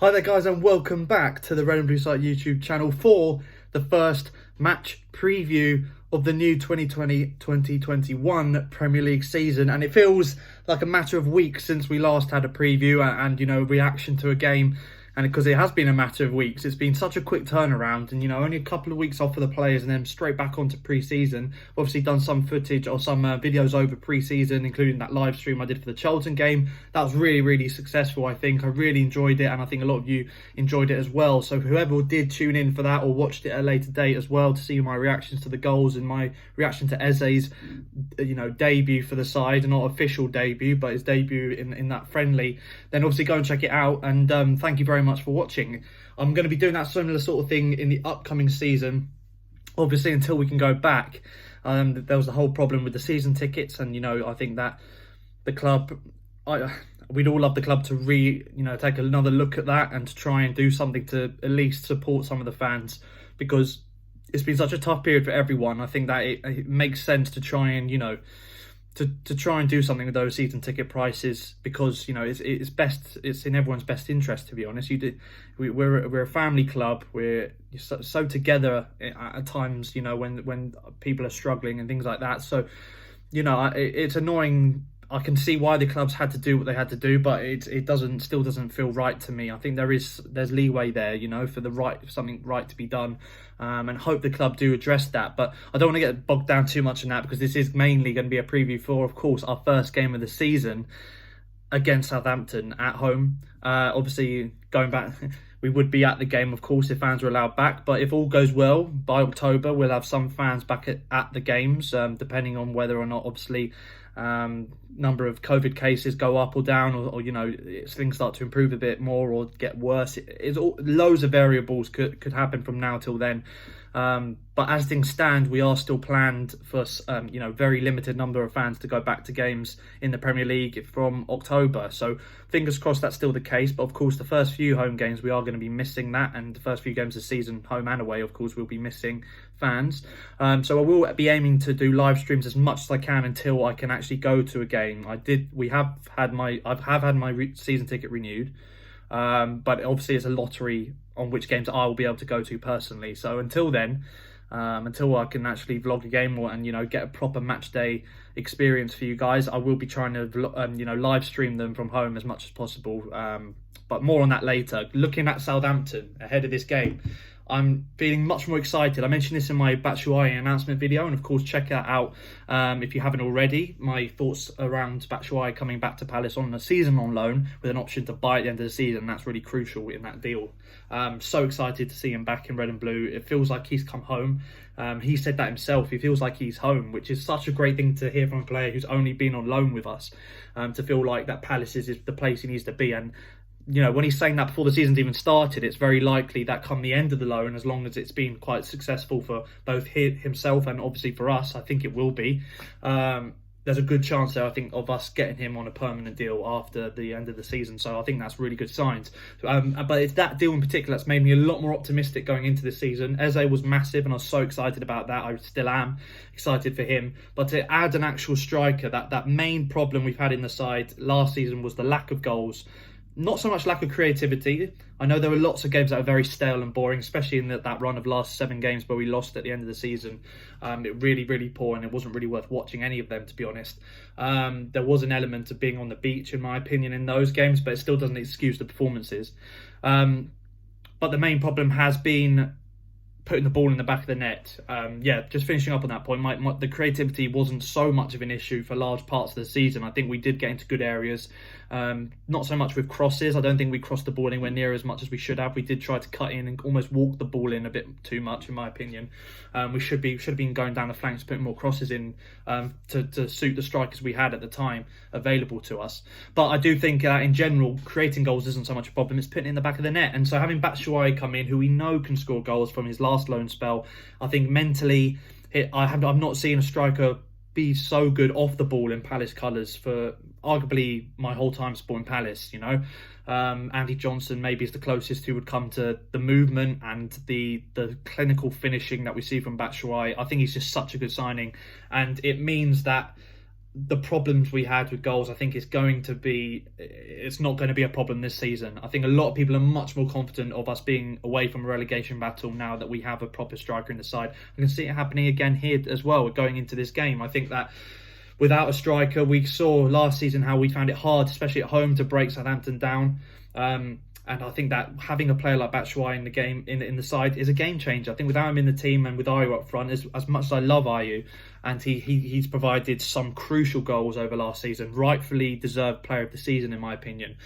Hi there guys, and welcome back to the Red and Blue Site YouTube channel for the first match preview of the new 2020-2021 Premier League season. And it feels like a matter of weeks since we last had a preview and reaction to a game. And because it has been a matter of weeks, it's been such a quick turnaround, and only a couple of weeks off for the players and then straight back onto pre-season. Obviously done some footage or some videos over pre-season, including that live stream I did for the Charlton game. That was really successful, I think. I really enjoyed it, and I think a lot of you enjoyed it as well. So whoever did tune in for that or watched it at a later date as well to see my reactions to the goals and my reaction to Eze's debut for the side, not official debut, but his debut in that friendly, then obviously go and check it out. And thank you very much for watching. I'm going to be doing that similar sort of thing in the upcoming season, obviously until we can go back. There was the whole problem with the season tickets, and I think that the club, we'd all love the club to take another look at that and to try and do something to at least support some of the fans, because it's been such a tough period for everyone. I think that it makes sense to try and to try and do something with those season ticket prices, because it's best, it's in everyone's best interest, to be honest. We're a family club. We're so together at times, when people are struggling and things like that. So it's annoying. I can see why the clubs had to do what they had to do, but it still doesn't feel right to me. I think there's leeway there, for something right to be done, and hope the club do address that. But I don't want to get bogged down too much in that, because this is mainly going to be a preview for, of course, our first game of the season against Southampton at home. Obviously, going back, we would be at the game, of course, if fans were allowed back. But if all goes well, by October, we'll have some fans back at the games, depending on whether or not, obviously, number of COVID cases go up or down, or things start to improve a bit more or get worse. Loads of variables could happen from now till then. But as things stand, we are still planned for very limited number of fans to go back to games in the Premier League from October. So fingers crossed that's still the case. But of course, the first few home games, we are going to be missing that, and the first few games of the season, home and away, of course, we'll be missing fans. So I will be aiming to do live streams as much as I can until I can actually go to a game. I've had my season ticket renewed, but obviously it's a lottery on which games I will be able to go to personally. So until then, until I can actually vlog a game and get a proper match day experience for you guys, I will be trying to live stream them from home as much as possible. But more on that later. Looking at Southampton ahead of this game, I'm feeling much more excited. I mentioned this in my Batshuayi announcement video, and of course check that out if you haven't already. My thoughts around Batshuayi coming back to Palace on a season on loan with an option to buy at the end of the season. That's really crucial in that deal. So excited to see him back in red and blue. It feels like he's come home. He said that himself. He feels like he's home, which is such a great thing to hear from a player who's only been on loan with us. To feel like that Palace is the place he needs to be. And when he's saying that before the season's even started, it's very likely that come the end of the loan, as long as it's been quite successful for both himself and obviously for us, I think it will be. There's a good chance there, I think, of us getting him on a permanent deal after the end of the season. So I think that's really good signs. But it's that deal in particular that's made me a lot more optimistic going into this season. Eze was massive, and I was so excited about that. I still am excited for him. But to add an actual striker, that main problem we've had in the side last season was the lack of goals. Not so much lack of creativity. I know there were lots of games that are very stale and boring, especially in that run of last 7 games where we lost at the end of the season. It really poor, and it wasn't really worth watching any of them, to be honest. There was an element of being on the beach, in my opinion, in those games, but it still doesn't excuse the performances. But the main problem has been putting the ball in the back of the net. Just finishing up on that point, the creativity wasn't so much of an issue for large parts of the season. I think we did get into good areas. Not so much with crosses. I don't think we crossed the ball anywhere near as much as we should have. We did try to cut in and almost walk the ball in a bit too much, in my opinion. We should have been going down the flanks, putting more crosses in to suit the strikers we had at the time available to us. But I do think that in general, creating goals isn't so much a problem. It's putting it in the back of the net. And so having Batshuayi come in, who we know can score goals from his last loan spell, I think mentally, I've not seen a striker be so good off the ball in Palace colours for arguably my whole time supporting Palace. Andy Johnson maybe is the closest who would come to the movement and the clinical finishing that we see from Batshuayi. I think he's just such a good signing, and it means that the problems we had with goals, I think it's not going to be a problem this season. I think a lot of people are much more confident of us being away from a relegation battle now that we have a proper striker in the side. I can see it happening again here as well, going into this game. I think that without a striker, we saw last season how we found it hard, especially at home, to break Southampton down. And I think that having a player like Batshuayi in the game, in the side, is a game changer. I think without him in the team and with Ayew up front, as much as I love Ayew, and he's provided some crucial goals over last season, rightfully deserved player of the season in my opinion.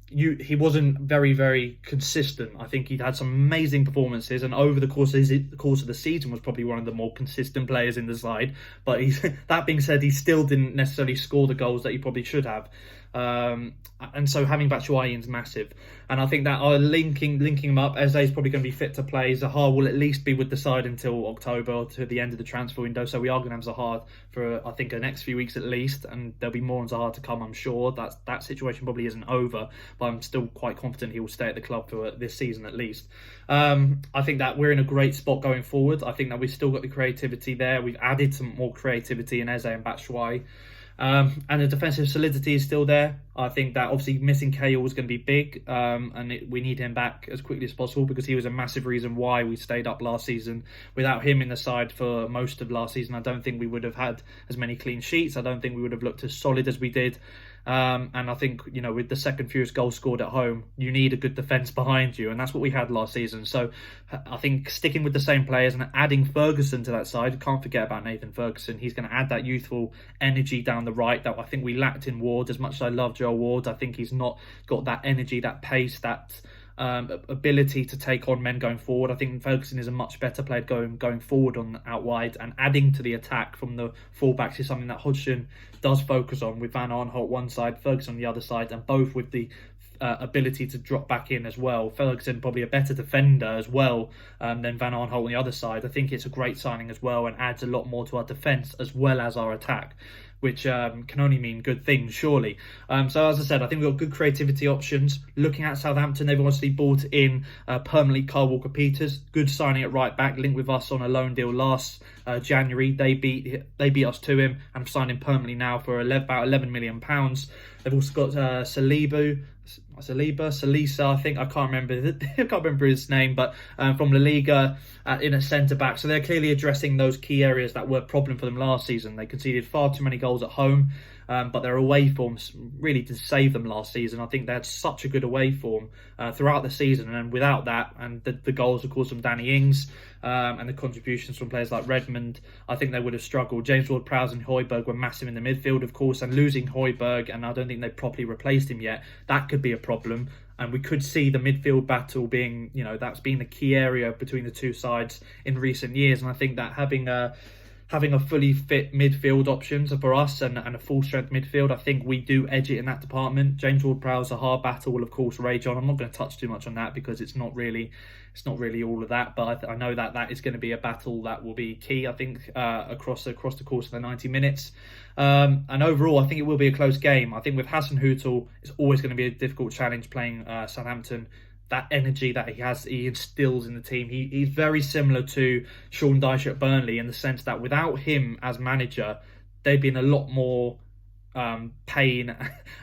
He wasn't very, very consistent. I think he'd had some amazing performances, and over the course of the season was probably one of the more consistent players in the side. But that being said, he still didn't necessarily score the goals that he probably should have. And so having Batshuayi is massive, and I think that linking him up, Eze is probably going to be fit to play. Zaha will at least be with the side until October, or to the end of the transfer window, so we are going to have Zaha for I think the next few weeks at least, and there'll be more on Zaha to come, I'm sure. That situation probably isn't over, but I'm still quite confident he will stay at the club for this season at least. I think that we're in a great spot going forward. I think that we've still got the creativity there. We've added some more creativity in Eze and Batshuayi. And the defensive solidity is still there. I think that obviously missing Cahill is going to be big, and we need him back as quickly as possible, because he was a massive reason why we stayed up last season. Without him in the side for most of last season, I don't think we would have had as many clean sheets. I don't think we would have looked as solid as we did. And I think, with the second fewest goals scored at home, you need a good defence behind you, and that's what we had last season. So I think sticking with the same players and adding Ferguson to that side, can't forget about Nathan Ferguson. He's going to add that youthful energy down the right that I think we lacked in Ward. As much as I love Joel Ward, I think he's not got that energy, that pace, that ability to take on men going forward. I think Ferguson is a much better player going forward on out wide, and adding to the attack from the fullbacks is something that Hodgson does focus on, with Van Aanholt one side, Ferguson on the other side, and both with the ability to drop back in as well. Ferguson probably a better defender as well than Van Aanholt on the other side. I think it's a great signing as well, and adds a lot more to our defence as well as our attack, which can only mean good things, surely. So as I said, I think we've got good creativity options. Looking at Southampton, they've obviously bought in permanently Kyle Walker-Peters. Good signing at right back, linked with us on a loan deal last January. They beat us to him and have signed him permanently now for about £11 million. They've also got Salisa, I think. I can't remember his name, but from La Liga in a centre back. So they're clearly addressing those key areas that were a problem for them last season. They conceded far too many goals at home, but their away forms really did save them last season. I think they had such a good away form throughout the season, and without that, and the goals of course from Danny Ings and the contributions from players like Redmond, I think they would have struggled. James Ward-Prowse and Højbjerg were massive in the midfield, of course, and losing Højbjerg, and I don't think they've properly replaced him yet, that could be a problem. And we could see the midfield battle being, that's been the key area between the two sides in recent years. And I think that having a fully fit midfield options for us and a full strength midfield, I think we do edge it in that department. James Ward-Prowse, a hard battle will of course rage on. I'm not going to touch too much on that because it's not really all of that, but I know that is going to be a battle that will be key, I think, across the course of the 90 minutes. And overall, I think it will be a close game. I think with Hasenhüttl, it's always going to be a difficult challenge playing Southampton. That energy that he instills in the team. He's very similar to Sean Dyche at Burnley, in the sense that without him as manager, they'd be in a lot more pain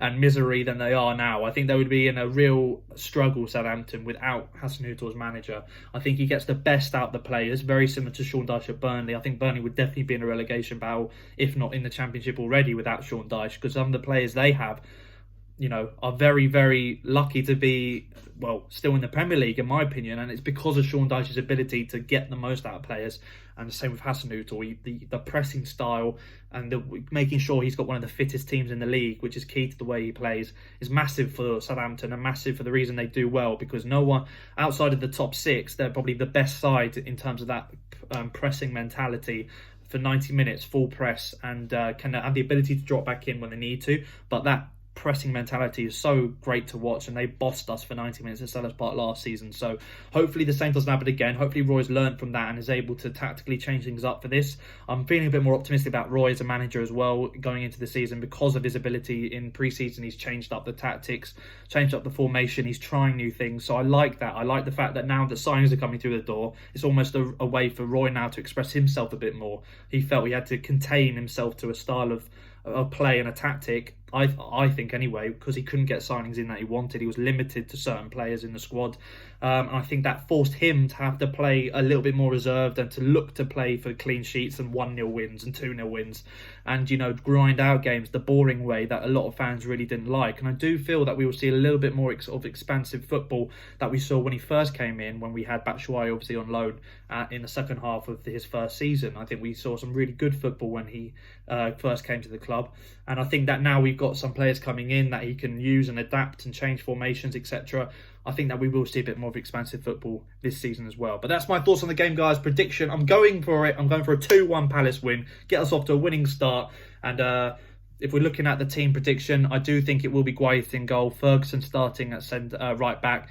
and misery than they are now. I think they would be in a real struggle, Southampton, without Hasenhüttl as manager. I think he gets the best out of the players, very similar to Sean Dyche at Burnley. I think Burnley would definitely be in a relegation battle, if not in the Championship already, without Sean Dyche, because some of the players they have are very, very lucky to be, still in the Premier League, in my opinion, and it's because of Sean Dyche's ability to get the most out of players. And the same with Hasenhüttl, the pressing style and making sure he's got one of the fittest teams in the league, which is key to the way he plays, is massive for Southampton and massive for the reason they do well, because no one outside of the top six, they're probably the best side in terms of that pressing mentality. For 90 minutes, full press, and can have the ability to drop back in when they need to, but that pressing mentality is so great to watch, and they bossed us for 90 minutes at Selhurst Park last season. So hopefully the same doesn't happen again. Hopefully Roy's learned from that and is able to tactically change things up for this. I'm feeling a bit more optimistic about Roy as a manager as well going into the season, because of his ability in pre-season. He's changed up the tactics, changed up the formation, he's trying new things. So I like that. I like the fact that now that signings are coming through the door, it's almost a way for Roy now to express himself a bit more. He felt he had to contain himself to a style of play and a tactic. I think anyway, because he couldn't get signings in that he wanted. He was limited to certain players in the squad. And I think that forced him to have to play a little bit more reserved and to look to play for clean sheets and 1-0 wins and 2-0 wins. And, grind out games the boring way that a lot of fans really didn't like. And I do feel that we will see a little bit more sort of expansive football that we saw when he first came in, when we had Batshuayi obviously on loan in the second half of his first season. I think we saw some really good football when he first came to the club. And I think that now we've got some players coming in that he can use and adapt and change formations, etc. I think that we will see a bit more of expansive football this season as well. But that's my thoughts on the game, guys. Prediction, I'm going for it. I'm going for a 2-1 Palace win. Get us off to a winning start. And if we're looking at the team prediction, I do think it will be Guaita in goal. Ferguson starting at right back.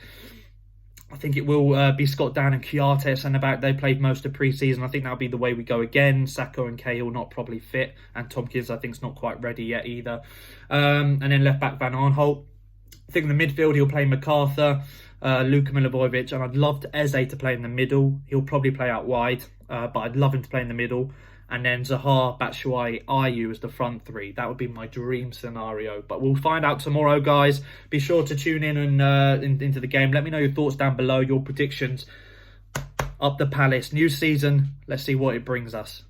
I think it will be Scott Dan and Kouyaté at centre-back. They played most of pre-season. I think that'll be the way we go again. Saka and Cahill not properly fit. And Tompkins, I think, is not quite ready yet either. And then left-back Van Aanholt. I think in the midfield, he'll play MacArthur, Luka Milivojevic. And I'd love Eze to play in the middle. He'll probably play out wide. But I'd love him to play in the middle. And then Zaha, Batshuayi, Ayew as the front three. That would be my dream scenario. But we'll find out tomorrow, guys. Be sure to tune in and into the game. Let me know your thoughts down below, your predictions. Up the Palace. New season. Let's see what it brings us.